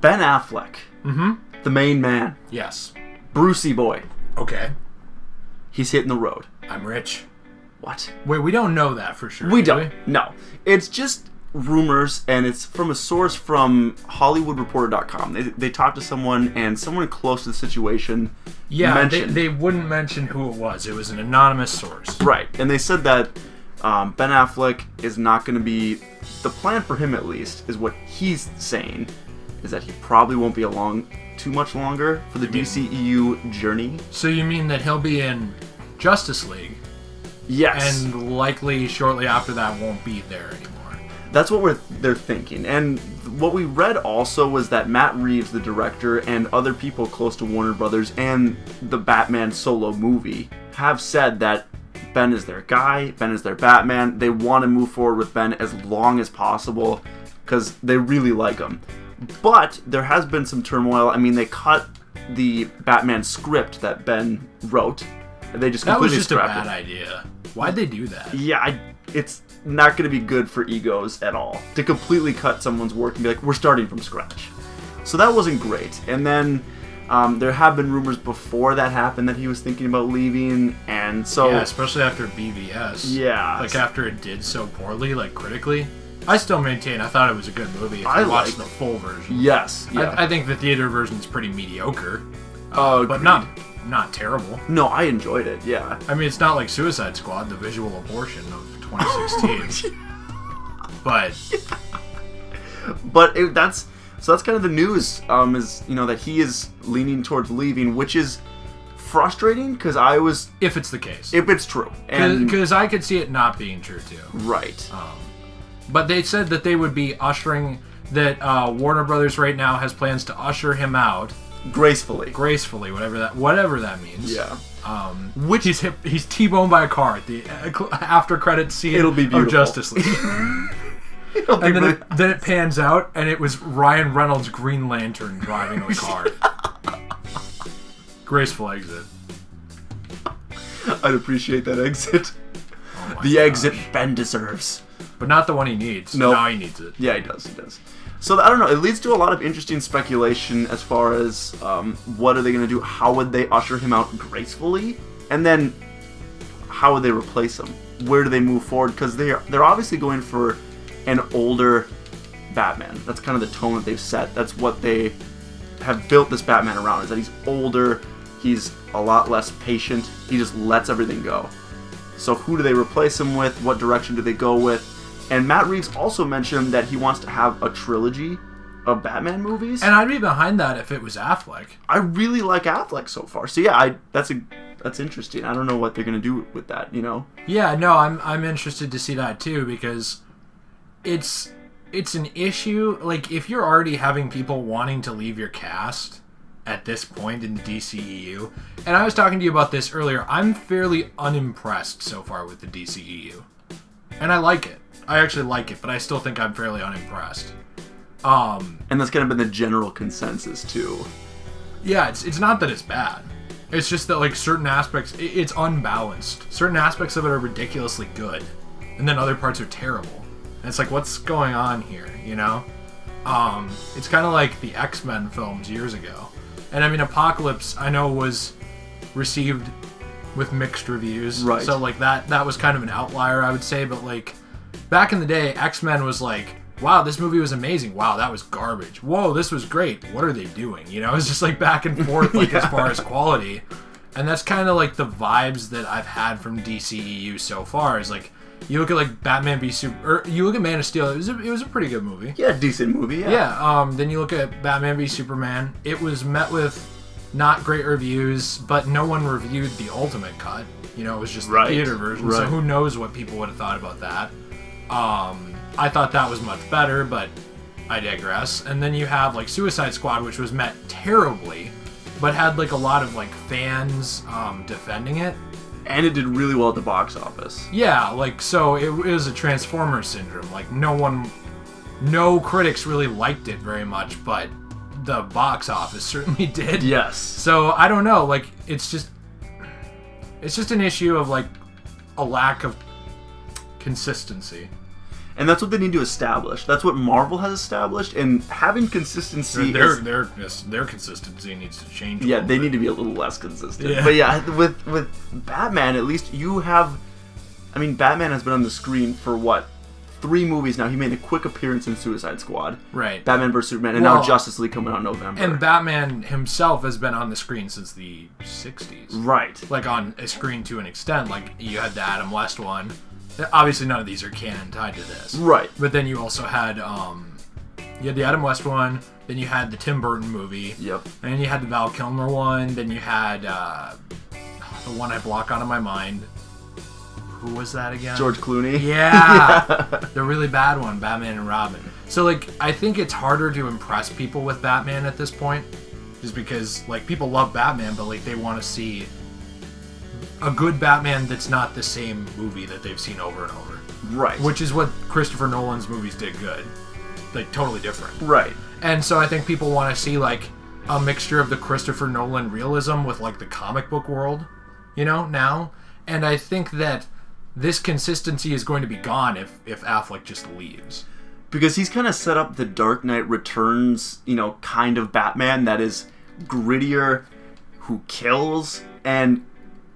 Ben Affleck. Mm-hmm. The main man. Yes. Brucey boy. Okay. He's hitting the road. I'm rich. What? Wait, we don't know that for sure. We don't. No. It's just rumors, and it's from a source from HollywoodReporter.com. They talked to someone, and someone close to the situation mentioned... they wouldn't mention who it was. It was an anonymous source. Right. And they said that Ben Affleck is not going to be... The plan for him, at least, is what he's saying, is that he probably won't be along too much longer for the DCEU journey. So you mean that he'll be in Justice League? Yes. And likely shortly after that won't be there anymore. That's what they're thinking. And what we read also was that Matt Reeves, the director, and other people close to Warner Brothers and the Batman solo movie have said that Ben is their guy, Ben is their Batman. They want to move forward with Ben as long as possible because they really like him. But there has been some turmoil. I mean, they cut the Batman script that Ben wrote. They just completely That was just a scrapped bad idea. Why'd they do that? Yeah, it's not going to be good for egos at all to completely cut someone's work and be like, we're starting from scratch. So that wasn't great. And then there have been rumors before that happened that he was thinking about leaving, and so... Yeah, especially after BVS. Yeah. Like, after it did so poorly, like, critically. I still maintain I thought it was a good movie if you watched the full version. Yes. Yeah. I think the theater version's pretty mediocre. But not terrible. No, I enjoyed it, yeah. I mean, it's not like Suicide Squad, the visual abortion of 2016. But that's kind of the news, is, that he is leaning towards leaving, which is frustrating because if it's the case. If it's true. Because I could see it not being true, too. Right. But they said that they would be ushering, that Warner Brothers right now has plans to usher him out. Gracefully, whatever that means. Yeah. Which he's T-boned by a car at the after credits scene of Justice League. And then it pans out, and it was Ryan Reynolds' Green Lantern driving the car. Graceful exit. I'd appreciate that exit. Oh the exit Ben deserves. But not the one he needs. No. Now he needs it. Yeah, he does. So, I don't know. It leads to a lot of interesting speculation as far as what are they going to do? How would they usher him out gracefully? And then, how would they replace him? Where do they move forward? Because they're obviously going for an older Batman. That's kind of the tone that they've set. That's what they have built this Batman around, is that he's older, he's a lot less patient, he just lets everything go. So who do they replace him with? What direction do they go with? And Matt Reeves also mentioned that he wants to have a trilogy of Batman movies. And I'd be behind that if it was Affleck. I really like Affleck so far. So yeah, that's interesting. I don't know what they're going to do with that, Yeah, no, I'm interested to see that too, because it's an issue. Like, if you're already having people wanting to leave your cast at this point in the DCEU, and I was talking to you about this earlier, I'm fairly unimpressed so far with the DCEU. And I like it. I actually like it, but I still think I'm fairly unimpressed. And that's kind of been the general consensus too. Yeah, it's not that it's bad. It's just that, like, certain aspects, it's unbalanced. Certain aspects of it are ridiculously good, and then other parts are terrible. And it's like, what's going on here, It's kind of like the X-Men films years ago. And I mean, Apocalypse, I know, was received with mixed reviews. Right. So, like, that was kind of an outlier, I would say. But, like, back in the day, X-Men was like, wow, this movie was amazing. Wow, that was garbage. Whoa, this was great. What are they doing? It's just like back and forth, like, as far as quality. And that's kind of like the vibes that I've had from DCEU so far. Is like, you look at like Batman v Super, or you look at Man of Steel. It was a pretty good movie. Yeah, decent movie. Yeah. Yeah. Then you look at Batman v Superman. It was met with not great reviews, but no one reviewed the Ultimate Cut. It was just the theater version. Right. So who knows what people would have thought about that. I thought that was much better, but I digress. And then you have like Suicide Squad, which was met terribly, but had like a lot of like fans defending it. And it did really well at the box office. Yeah, like, so it was a Transformers syndrome. Like, no critics really liked it very much, but the box office certainly did. Yes. So I don't know. Like, it's just an issue of like a lack of consistency. And that's what they need to establish. That's what Marvel has established, and having consistency. Their consistency needs to change. Yeah, they need to be a little less consistent. Yeah. But yeah, with Batman, at least you have. I mean, Batman has been on the screen for what? 3 movies now. He made a quick appearance in Suicide Squad. Right. Batman vs Superman, and now Justice League coming out in November. And Batman himself has been on the screen since the 60s. Right. Like on a screen to an extent. Like you had the Adam West one. Obviously, none of these are canon tied to this. Right. But then you also had you had the Adam West one. Then you had the Tim Burton movie. Yep. And then you had the Val Kilmer one. Then you had the one I block out of my mind. Who was that again? George Clooney. Yeah. The really bad one, Batman and Robin. So, like, I think it's harder to impress people with Batman at this point. Just because, like, people love Batman, but, like, they want to see a good Batman that's not the same movie that they've seen over and over. Right. Which is what Christopher Nolan's movies did good. Like, totally different. Right. And so I think people want to see, like, a mixture of the Christopher Nolan realism with, like, the comic book world, you know, now. And I think that this consistency is going to be gone if Affleck just leaves. Because he's kind of set up the Dark Knight Returns, you know, kind of Batman that is grittier, who kills, and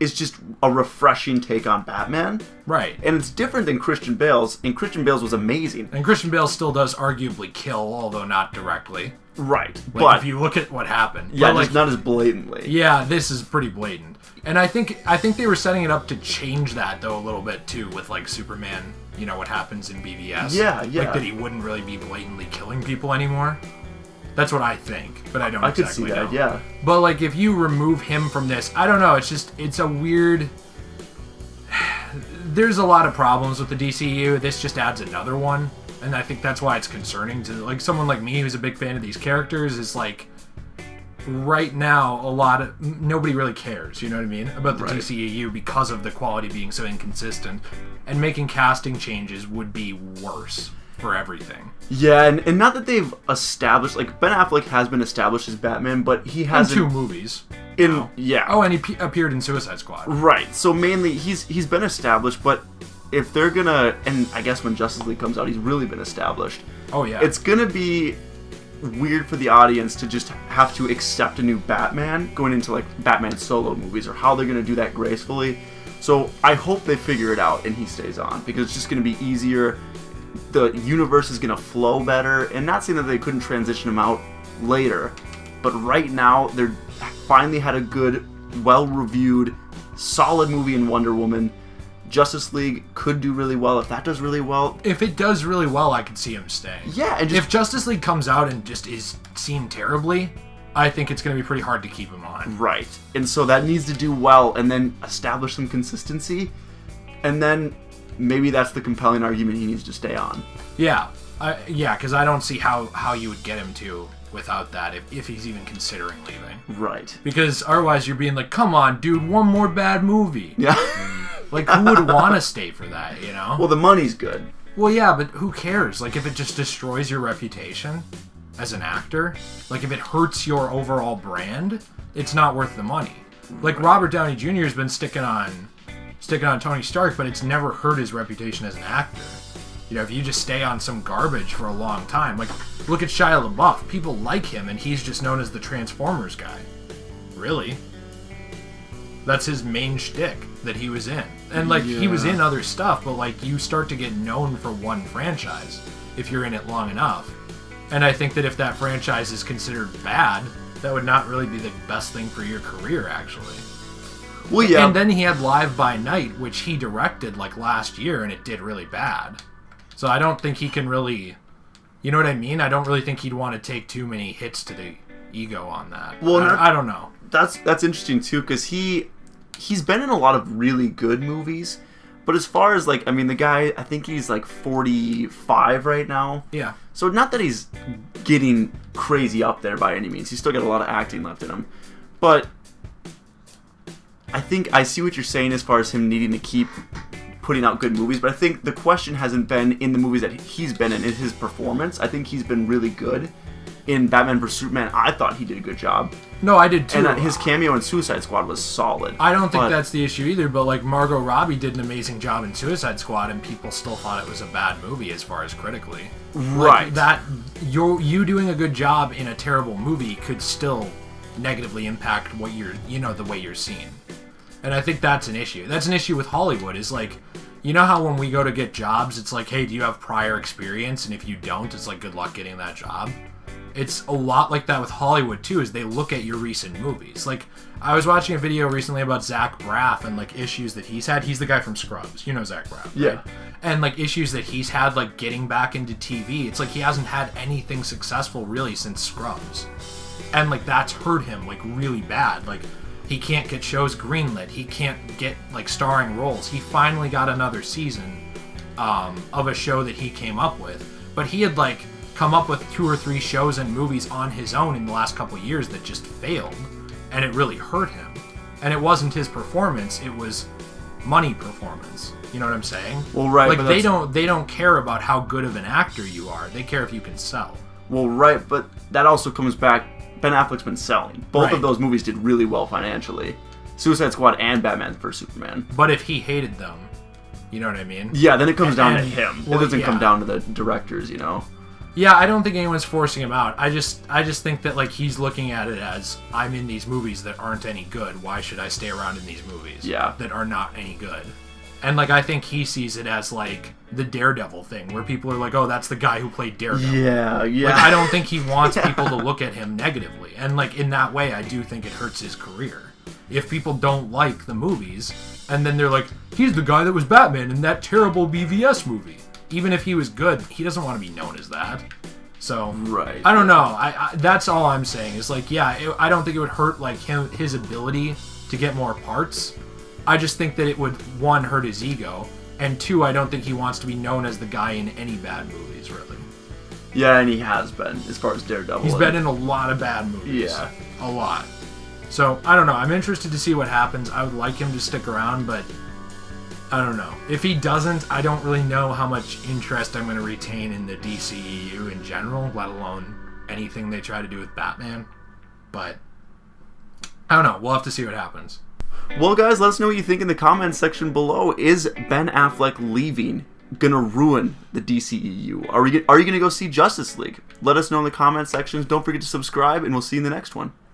is just a refreshing take on Batman. Right. And it's different than Christian Bale's, and Christian Bale's was amazing. And Christian Bale still does arguably kill, although not directly. Right. Like, but if you look at what happened. Yeah, but, just not as blatantly. Yeah, this is pretty blatant. And I think they were setting it up to change that, though, a little bit, too, with, like, Superman, you know, what happens in BVS. Yeah. Like, that he wouldn't really be blatantly killing people anymore. That's what I think, but I don't exactly could see that, know. yeah. But, like, if you remove him from this, I don't know, it's a weird... There's a lot of problems with the DCEU. This just adds another one. And I think that's why it's concerning to, like, someone like me who's a big fan of these characters is, like... Right now, nobody really cares, you know what I mean, about the DCEU because of the quality being so inconsistent, and making casting changes would be worse for everything. Yeah, and not that they've established, like, Ben Affleck has been established as Batman, but he hasn't... In 2 movies. Yeah. Oh, and he appeared in Suicide Squad. Right, so mainly, he's been established, but if they're gonna, and I guess when Justice League comes out, he's really been established. Oh, yeah. It's gonna be weird for the audience to just have to accept a new Batman going into, like, Batman solo movies, or how they're going to do that gracefully. So I hope they figure it out and he stays on, because it's just going to be easier. The universe is going to flow better, and not saying that they couldn't transition him out later, but right now they're finally had a good, well-reviewed, solid movie in Wonder Woman. Justice League could do really well. If that does really well... If it does really well, I could see him staying. Yeah, and if Justice League comes out and just is seen terribly, I think it's going to be pretty hard to keep him on. Right. And so that needs to do well, and then establish some consistency, and then maybe that's the compelling argument he needs to stay on. Yeah. Because I don't see how you would get him to without that, if he's even considering leaving. Right. Because otherwise you're being like, come on, dude, one more bad movie. Yeah. Like, who would want to stay for that, you know? Well, the money's good. Well, yeah, but who cares? Like, if it just destroys your reputation as an actor, like, if it hurts your overall brand, it's not worth the money. Like, Robert Downey Jr. has been sticking on Tony Stark, but it's never hurt his reputation as an actor. You know, if you just stay on some garbage for a long time, like, look at Shia LaBeouf. People like him, and he's just known as the Transformers guy. Really? That's his main shtick that he was in. And, like, he was in other stuff, but, like, you start to get known for one franchise if you're in it long enough. And I think that if that franchise is considered bad, that would not really be the best thing for your career, actually. Well, yeah. And then he had Live by Night, which he directed, like, last year, and it did really bad. So I don't think he can really... You know what I mean? I don't really think he'd want to take too many hits to the ego on that. Well, I don't know. That's interesting, too, because he's been in a lot of really good movies, but as far as, like, I mean, the guy, I think he's like 45 right now. Yeah. So not that he's getting crazy up there by any means. He's still got a lot of acting left in him. But I think I see what you're saying as far as him needing to keep putting out good movies, but I think the question hasn't been in the movies that he's been in his performance. I think he's been really good. in Batman vs Superman, I thought he did a good job. No, I did too. And his cameo in Suicide Squad was solid. I don't think that's the issue either, but like Margot Robbie did an amazing job in Suicide Squad, and people still thought it was a bad movie as far as critically. Right. Like, that you doing a good job in a terrible movie could still negatively impact what you're, the way you're seen. And I think that's an issue. That's an issue with Hollywood, is like, you know how when we go to get jobs, it's like, hey, do you have prior experience? And if you don't, it's like, good luck getting that job. It's a lot like that with Hollywood too, is they look at your recent movies. Like, I was watching a video recently about Zach Braff and like issues that he's had. He's the guy from Scrubs. You know Zach Braff, right? Yeah. And like issues that he's had, like getting back into TV. It's like he hasn't had anything successful really since Scrubs. And like that's hurt him like really bad. Like, he can't get shows greenlit. He can't get like starring roles. He finally got another season of a show that he came up with. But he had like come up with 2 or 3 shows and movies on his own in the last couple of years that just failed, and it really hurt him. And it wasn't his performance, it was money performance. You know what I'm saying? Well, right. Like, they don't care about how good of an actor you are. They care if you can sell. Well, right, but that also comes back. Ben Affleck's been selling. Both of those movies did really well financially. Suicide Squad and Batman vs Superman. But if he hated them, you know what I mean? Yeah, then it comes down to him. Well, it doesn't come down to the directors, Yeah, I don't think anyone's forcing him out. I just think that like he's looking at it as, I'm in these movies that aren't any good. Why should I stay around in these movies that are not any good? And like I think he sees it as like the Daredevil thing, where people are like, oh, that's the guy who played Daredevil. Yeah. Like, I don't think he wants people to look at him negatively. And like in that way, I do think it hurts his career. If people don't like the movies, and then they're like, he's the guy that was Batman in that terrible BVS movie. Even if he was good, he doesn't want to be known as that. So, right. I don't know. I that's all I'm saying. Is like, yeah, I don't think it would hurt like his ability to get more parts. I just think that it would, 1, hurt his ego, and 2, I don't think he wants to be known as the guy in any bad movies, really. Yeah, and he has been, as far as Daredevil. He's been in a lot of bad movies. Yeah. A lot. So, I don't know. I'm interested to see what happens. I would like him to stick around, but I don't know. If he doesn't, I don't really know how much interest I'm going to retain in the DCEU in general, let alone anything they try to do with Batman. But I don't know. We'll have to see what happens. Well, guys, let us know what you think in the comments section below. Is Ben Affleck leaving gonna ruin the DCEU? Are you gonna go see Justice League? Let us know in the comment sections. Don't forget to subscribe, and we'll see you in the next one.